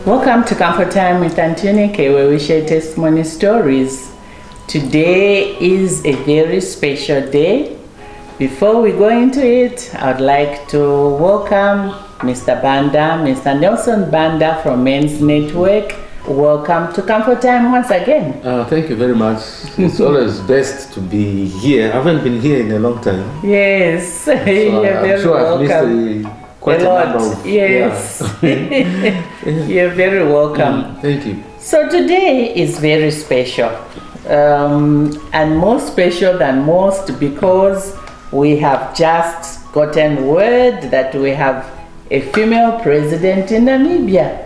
Welcome to Comfort Time with Aunty Yunike, where we share testimony stories. Today is a very special day. Before we go into it, I'd like to welcome Mr. Banda, Mr. Nelson Banda from Men's Network. Welcome to Comfort Time once again. Thank you very much. It's always best to be here. I haven't been here in a long time. Yes, So you're very sure welcome. Quite a lot. number of, yes. You're very welcome. Thank you. So today is very special, and more special than most because we have just gotten word that we have a female president in Namibia.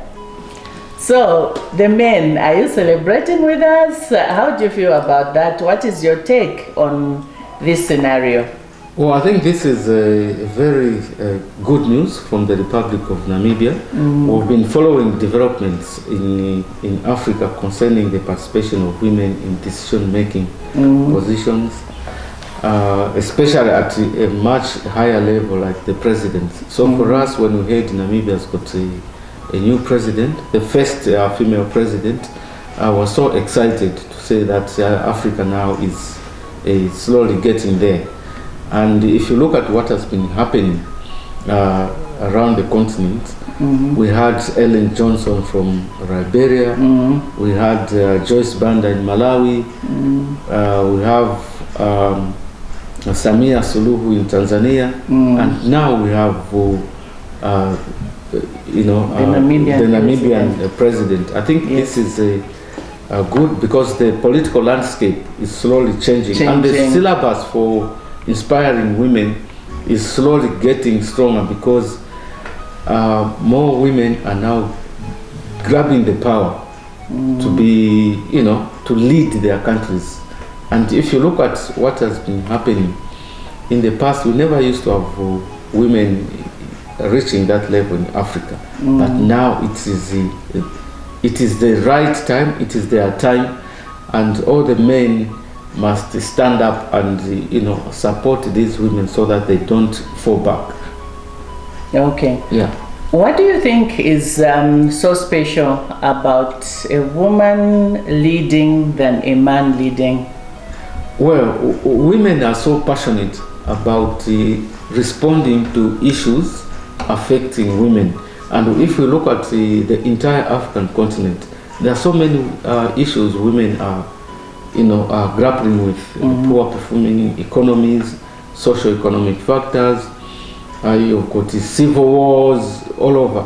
So the men, are you celebrating with us? How do you feel about that? What is your take on this scenario? Well, I think this is a very good news from the Republic of Namibia. We've been following developments in Africa concerning the participation of women in decision-making positions, especially at a much higher level like the president. So for us, when we heard Namibia has got a new president, the first female president, I was so excited to say that Africa now is slowly getting there. And if you look at what has been happening around the continent, we had Ellen Johnson from Liberia, we had Joyce Banda in Malawi, we have Samia Suluhu in Tanzania, and now we have the Namibian president. I think this is good because the political landscape is slowly changing. And the syllabus for inspiring women is slowly getting stronger because more women are now grabbing the power to be, to lead their countries. And if you look at what has been happening in the past, we never used to have women reaching that level in Africa. But now it is the right time, it is their time, and all the men must stand up and support these women so that they don't fall back. Okay. Yeah. What do you think is so special about a woman leading than a man leading? Well, women are so passionate about responding to issues affecting women. And if we look at the entire African continent, there are so many issues women are grappling with: poor performing economies, socio-economic factors. You've got civil wars all over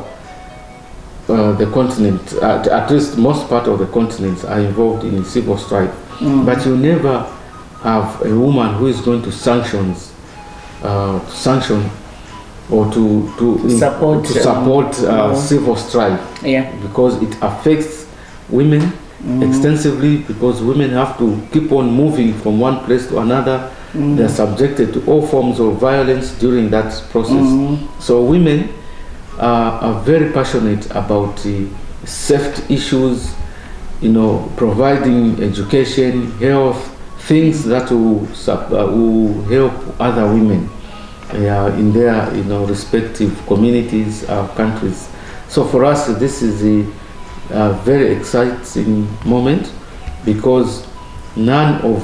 the continent. At least most part of the continents are involved in civil strife. But you never have a woman who is going to sanction or to support civil strife. Yeah. Because it affects women extensively, because women have to keep on moving from one place to another. They're subjected to all forms of violence during that process. So women are very passionate about safety issues, providing education, health, things that will help other women in their respective communities, countries. So for us, this is a very exciting moment because none of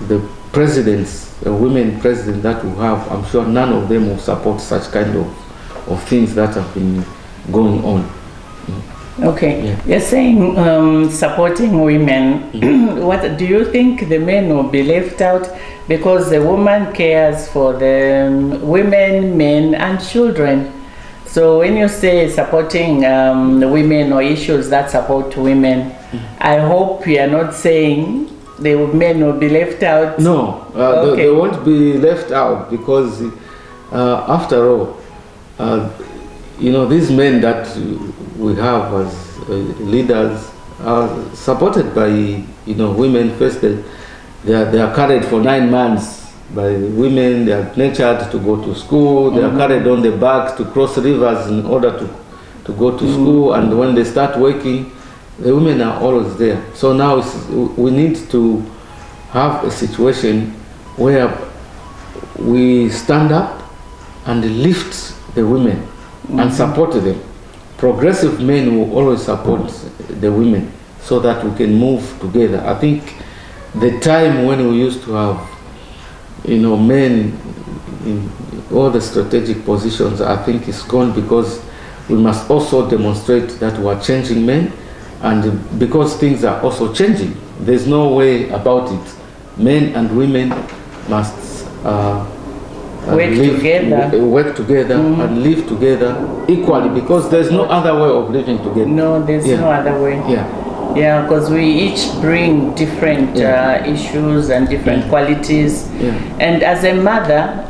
the presidents, women president that we have, I'm sure none of them will support such kind of things that have been going on. Okay. Yeah. You're saying supporting women. What do you think the men will be left out? Because the woman cares for the women, men, and children. So when you say supporting the women or issues that support women, I hope you are not saying the men will be left out. No, they won't be left out because after all, these men that we have as leaders are supported by women. First, they are carried for 9 months by women. They are nurtured to go to school. They are carried on the back to cross rivers in order to go to school. And when they start working, the women are always there. So now we need to have a situation where we stand up and lift the women and support them. progressive men will always support the women so that we can move together. I think the time when we used to have, men in all the strategic positions, I think is gone, because we must also demonstrate that we are changing men, and because things are also changing. There's no way about it. Men and women must work together and live together equally, because there's no other way of living together. No, there's no other way. Yeah, because we each bring different issues and different qualities. And as a mother,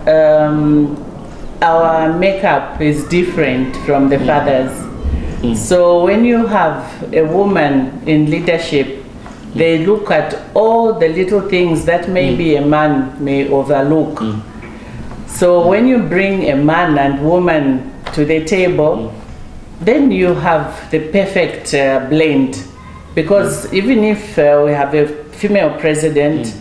our makeup is different from the fathers. So when you have a woman in leadership, they look at all the little things that maybe a man may overlook. So when you bring a man and woman to the table, then you have the perfect blend. Because even if we have a female president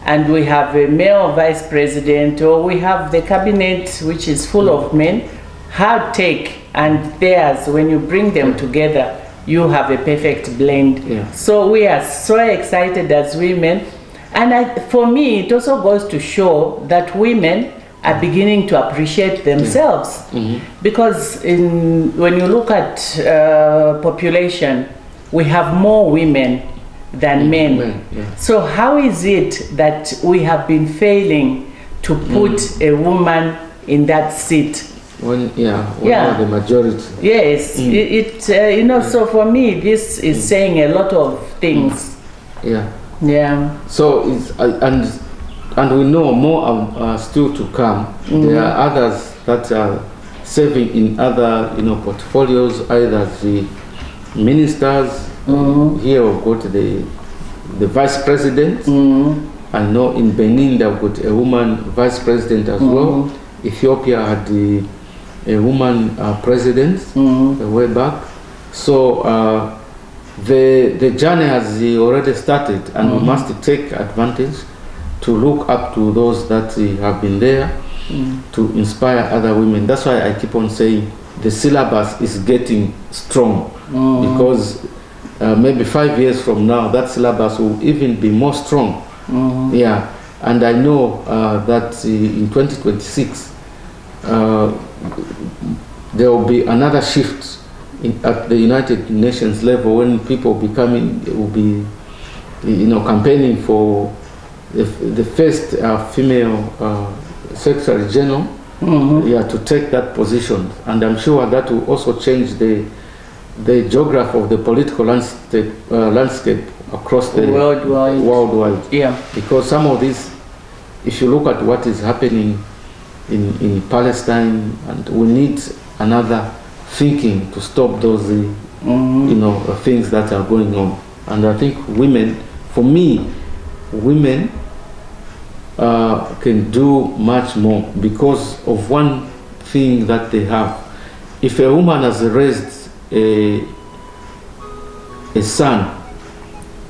and we have a male vice president, or we have the cabinet which is full of men, her take and theirs, when you bring them together, you have a perfect blend. So we are so excited as women. And for me, it also goes to show that women are beginning to appreciate themselves. Because when you look at population, we have more women than men. So how is it that we have been failing to put a woman in that seat? When the majority. Yes, so for me, this is saying a lot of things. So it's, and we know more are still to come. There are others that are serving in other portfolios, either the ministers. Here we've got the vice president. I know in Benin they've got a woman vice president as well. Ethiopia had a woman president way back. So the journey has already started, and we must take advantage to look up to those that have been there to inspire other women. That's why I keep on saying the syllabus is getting strong, because maybe 5 years from now that syllabus will even be more strong. And I know that in 2026 there will be another shift at the United Nations level, when people will be campaigning for the first female Secretary General to take that position. And I'm sure that will also change the geography of the political landscape across the worldwide. Because some of these, if you look at what is happening in Palestine, and we need another thinking to stop those things that are going on. And I think women, for me, women can do much more because of one thing that they have. If a woman has raised a son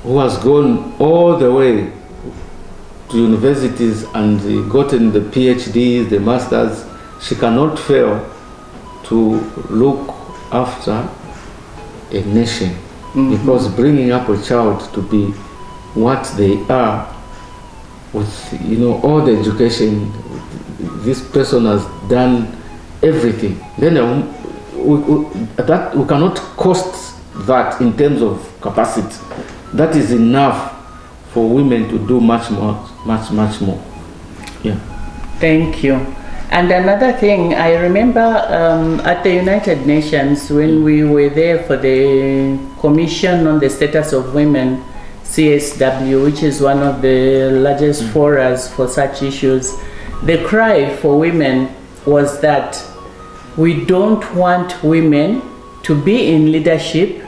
who has gone all the way to universities and gotten the PhDs, the masters, she cannot fail to look after a nation. Because bringing up a child to be what they are, with all the education, this person has done everything, then that we cannot cost that in terms of capacity. That is enough for women to do much more. Thank you. And another thing, I remember at the United Nations, when we were there for the Commission on the Status of Women, CSW, which is one of the largest forums for such issues, the cry for women was that we don't want women to be in leadership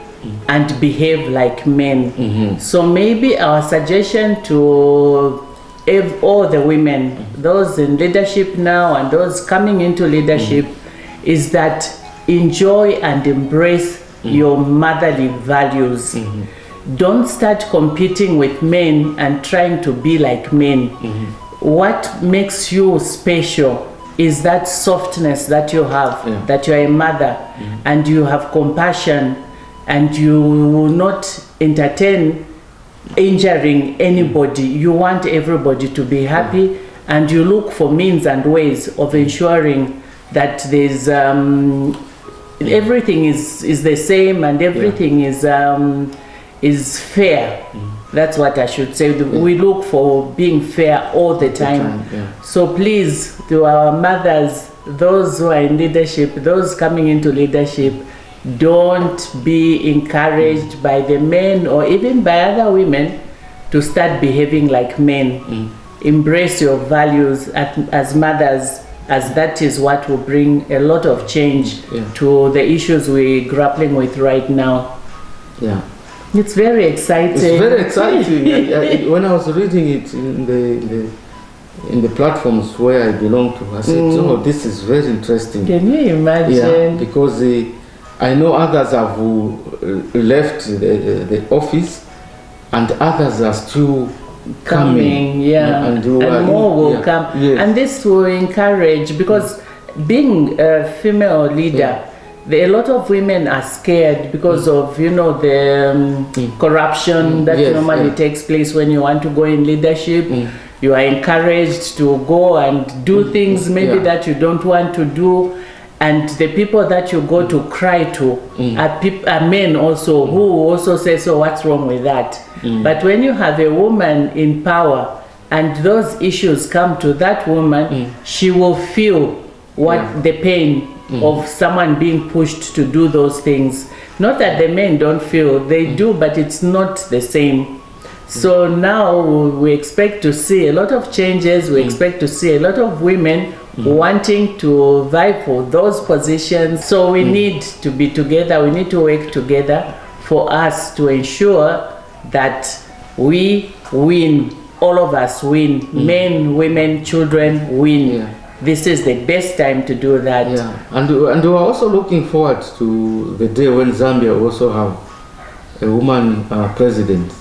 and behave like men. So maybe our suggestion to all the women, those in leadership now and those coming into leadership, is that enjoy and embrace your motherly values. Don't start competing with men and trying to be like men. What makes you special is that softness that you have, that you're a mother, and you have compassion, and you will not entertain injuring anybody. You want everybody to be happy, and you look for means and ways of ensuring that there's everything is the same, and everything is fair. That's what I should say. We look for being fair all the time. So please, to our mothers, those who are in leadership, those coming into leadership, don't be encouraged by the men or even by other women to start behaving like men. Embrace your values as mothers, as that is what will bring a lot of change to the issues we're grappling with right now. It's very exciting. It's very exciting. When I was reading it in the platforms where I belong to, I said, "Oh, this is very interesting." Can you imagine? Yeah, because I know others have left the office, and others are still coming. And more will come. And this will encourage, because being a female leader, a lot to women are scared because of the corruption that normally takes place when you want to go in leadership. You are encouraged to go and do things maybe that you don't want to do, and the people that you go to cry to are men also who also say, so what's wrong with that? But when you have a woman in power and those issues come to that woman, she will feel what the pain of someone being pushed to do those things. Not that the men don't feel, they do, but it's not the same. So now we expect to see a lot of changes. We expect to see a lot of women wanting to vie for those positions. So we need to be together. We need to work together for us to ensure that we win. All of us win. Men, women, children win. This is the best time to do that. And we're also looking forward to the day when Zambia will also have a woman president.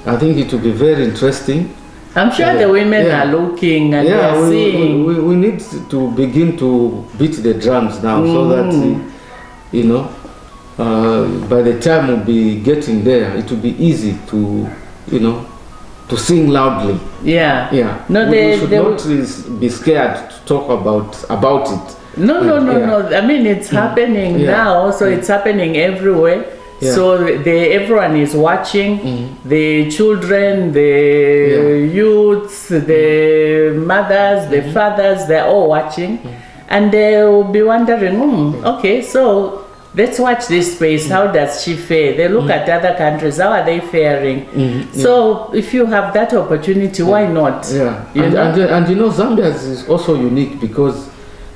I think it will be very interesting. I'm sure the women are looking and they are seeing. We need to begin to beat the drums now, so that by the time we'll be getting there, it will be easy to to sing loudly. No, we should not be scared to talk about it. No. I mean, it's happening now, so it's happening everywhere. So everyone is watching, the children, the youths, the mothers, the fathers, they're all watching, and they will be wondering, okay, so let's watch this space. How does she fare? They look at other countries. How are they faring? So if you have that opportunity, why not? And Zambia is also unique, because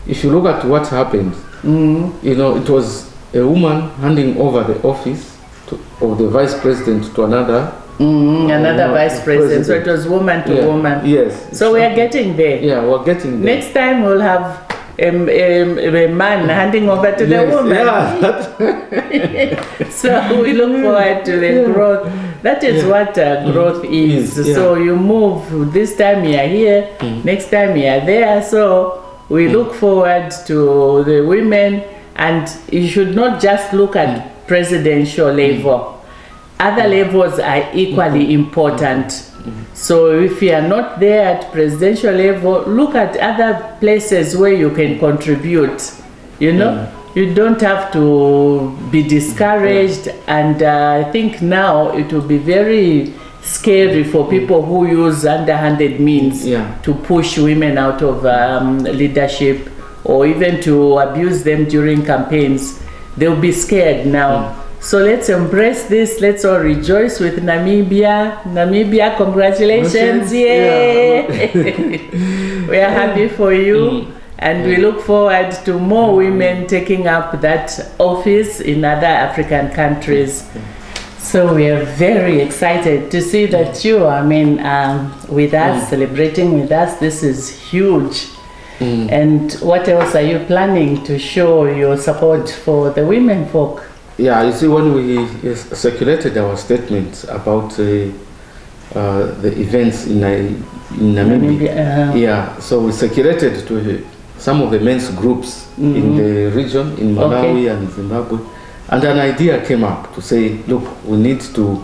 if you look at what happened, it was a woman handing over the office of the vice president to another vice president. So it was woman to woman. So we are getting there. We're getting there. Next time we'll have a man handing over to the woman. So we look forward to the growth. That is what growth is. So you move. This time you are here, next time you are there. So we look forward to the women. And you should not just look at presidential level. Other levels are equally important. So if you are not there at presidential level, look at other places where you can contribute. You don't have to be discouraged. And I think now it will be very scary for people who use underhanded means to push women out of leadership, or even to abuse them during campaigns. They'll be scared now. So let's embrace this. Let's all rejoice with Namibia. Namibia, congratulations. Yay! We are happy for you. And we look forward to more women taking up that office in other African countries. So we are very excited to see that you, with us, celebrating with us. This is huge. And what else are you planning to show your support for the women folk? You see, when we circulated our statements about the events in Namibia, so we circulated to some of the men's groups in the region, in Malawi and Zimbabwe. And an idea came up to say, look, we need to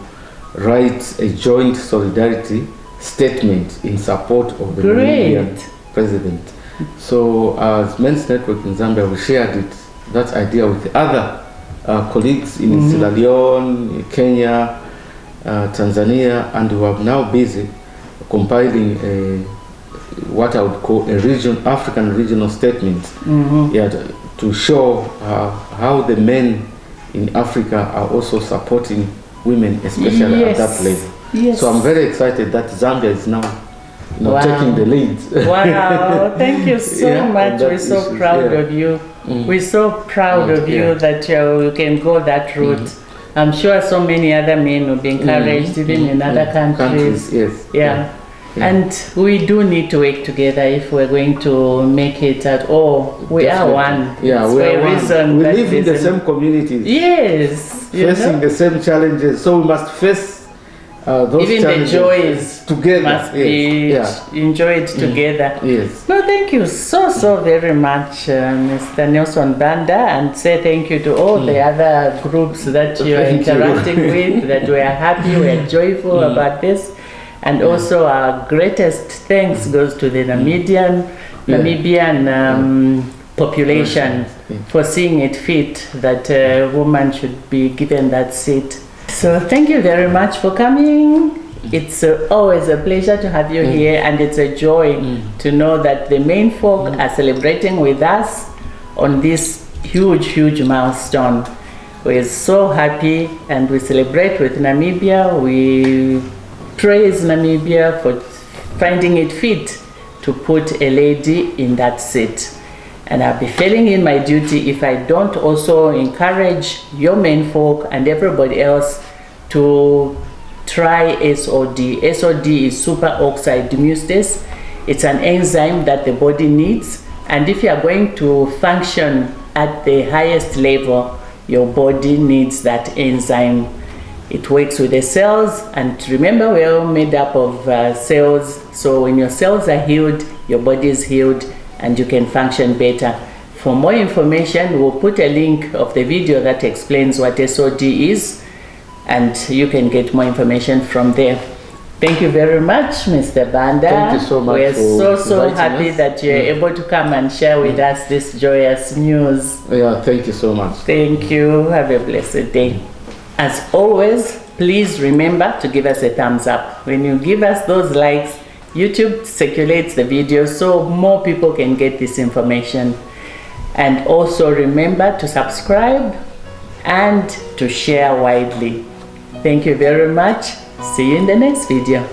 write a joint solidarity statement in support of the Namibian president. So as Men's Network in Zambia, we shared that idea with other colleagues in Sierra Leone, Kenya, Tanzania, and we are now busy compiling what I would call a African regional statement, to show how the men in Africa are also supporting women, especially at that level. Yes. So I'm very excited that Zambia is now taking the lead. Wow, thank you so much. We're so proud of you. We're so proud of you that you can go that route. I'm sure so many other men will be encouraged, even in other countries. Yes. And we do need to work together if we're going to make it at all. We are one. Yeah, we are one. We live in the same communities. Yes. Facing the same challenges. So we must face those even challenges the joys together. Must be enjoyed together. Yes. No, thank you so very much, Mr. Nelson Banda, and say thank you to all the other groups that you are interacting with, that we are happy, we are joyful about this. And also our greatest thanks goes to the Namibian population for seeing it fit that a woman should be given that seat. So thank you very much for coming. It's always a pleasure to have you here, and it's a joy to know that the main folk are celebrating with us on this huge milestone. We're so happy, and we celebrate with Namibia. We praise Namibia for finding it fit to put a lady in that seat. And I'll be failing in my duty if I don't also encourage your men folk and everybody else to try SOD. SOD is superoxide dismutase. It's an enzyme that the body needs. And if you are going to function at the highest level, your body needs that enzyme. It works with the cells, and remember, we're all made up of cells. So when your cells are healed, your body is healed, and you can function better. For more information, we'll put a link of the video that explains what SOD is, and you can get more information from there. Thank you very much, Mr. Banda. Thank you so much. We're so happy that you're able to come and share with us this joyous news. Yeah, thank you so much. Thank you. Have a blessed day. As always, please remember to give us a thumbs up. When you give us those likes, YouTube circulates the video so more people can get this information. And also remember to subscribe and to share widely. Thank you very much. See you in the next video.